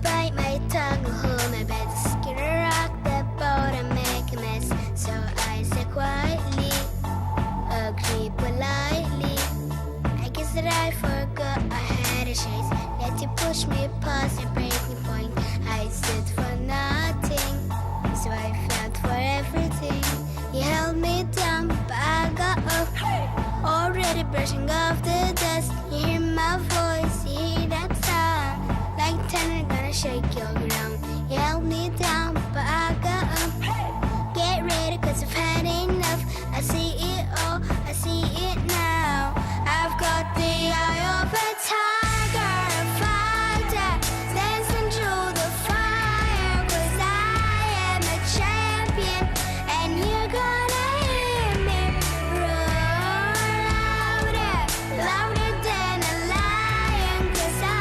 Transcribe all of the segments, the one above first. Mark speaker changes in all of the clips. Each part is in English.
Speaker 1: bite my tongue, hold my breath, skin a rock the boat and make a mess. So I say quietly, agree politely. I guess that I forgot I had a chase. Let you push me past the breaking point. I stood for nothing, so I felt for everything. You held me down, but I got up. Already brushing off the dust. You hear my voice, you hear that sound. Like thunder gonna shake your ground. You held me down, but I got up. Get ready, cause I've had enough. I see it all, I see it now. I've got the eye of a tiger, a fighter, dancing through the fire. Cause I am a champion, and you're gonna hear me roar louder, louder than a lion. Cause I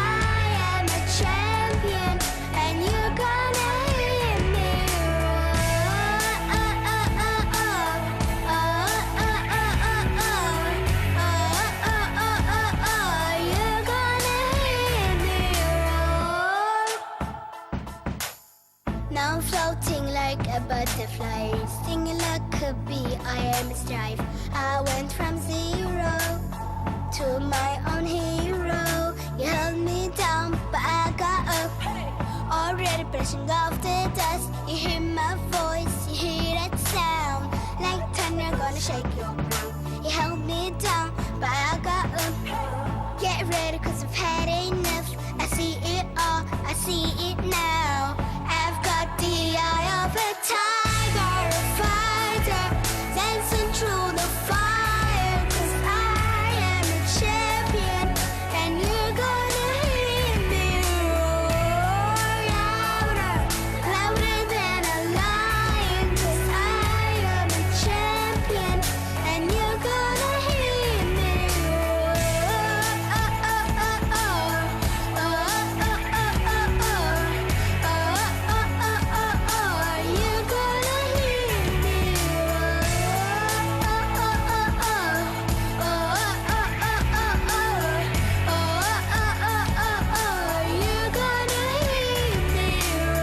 Speaker 1: am a champion, and you're gonna hear me you're gonna hear me roar. Now I'm floating like a butterfly, stinging like a bee. I am a strife. I went from zero to my own hero. You held me down, but I got up. Already brushing off the dust. You hear my voice, you hear that sound. Like thunder gonna shake your ground. You held me down, but I got up. Get ready, cause I've had enough. I see it all, I see it now. I've got the eye of a tiger, a fighter, dancing through the fire. Cause I am a champion, and you're gonna hear me roar louder, louder than a lion. Cause I am a champion, and you're gonna hear me you're gonna hear me you're gonna hear me roar.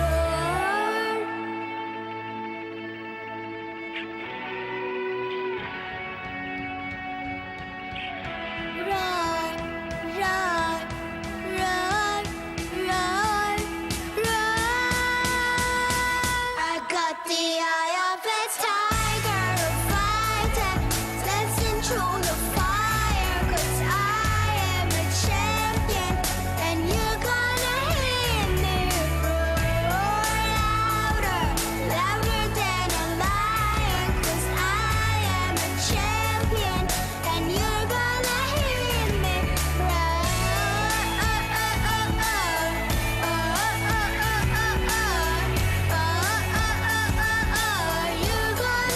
Speaker 1: Roar, roar, roar, roar, roar. I got the eye of a tiger, a fighter, dancing through the fire. Cause I am a champion, and you're gonna hear me roar louder, louder than a lion. Cause I am a champion, and you're gonna hear me roar. You're gonna hear me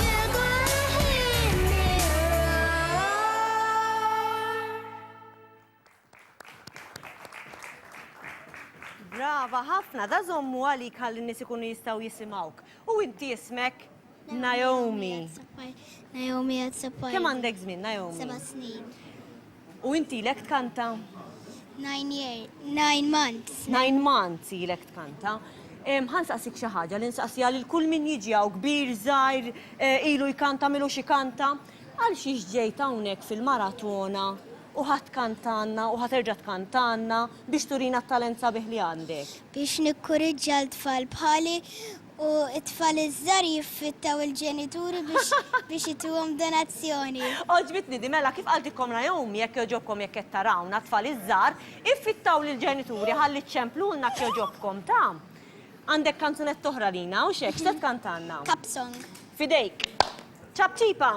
Speaker 1: you're gonna hear me
Speaker 2: Brava, ħafna, da zommu għalik għalli nis ikunu jistaw jisimawk. U inti jismek Naomi.
Speaker 1: Naomi Atsapaj.
Speaker 2: Kem għandek żmien, Naomi?
Speaker 1: 7 snin.
Speaker 2: U inti lek tkanta?
Speaker 1: 9 months.
Speaker 2: 9 months ilek tkanta. Ħansaqsik xi ħaġa li nsaqsija lil kull min jiġi hawn kbir, żgħir, ilu jkanta, milu xi kanta. Għal xiex ġejt hawnhekk fil-maratona u ħadd kantanna u ħaterġa' tkantanna biex turina t-talent sabiħ li għandek.
Speaker 1: Biex nikkoreġġa l-tfal bħali u t-tfal iż-żar jiffittaw il-ġenituri biex jituhom donazzjoni.
Speaker 2: Oġbitni di mela kif qaltikom Naomi jekk joġobkom jekk qed tarawna tfal iż-żar, iffittaw lill-ġenituri ħalli ċemplulna jekk joġobkom ta'. Għandek kanzunett oħra lina u x'hekk x'se tkantanna?
Speaker 1: Cup song.
Speaker 2: Fidejk. ċabċipa.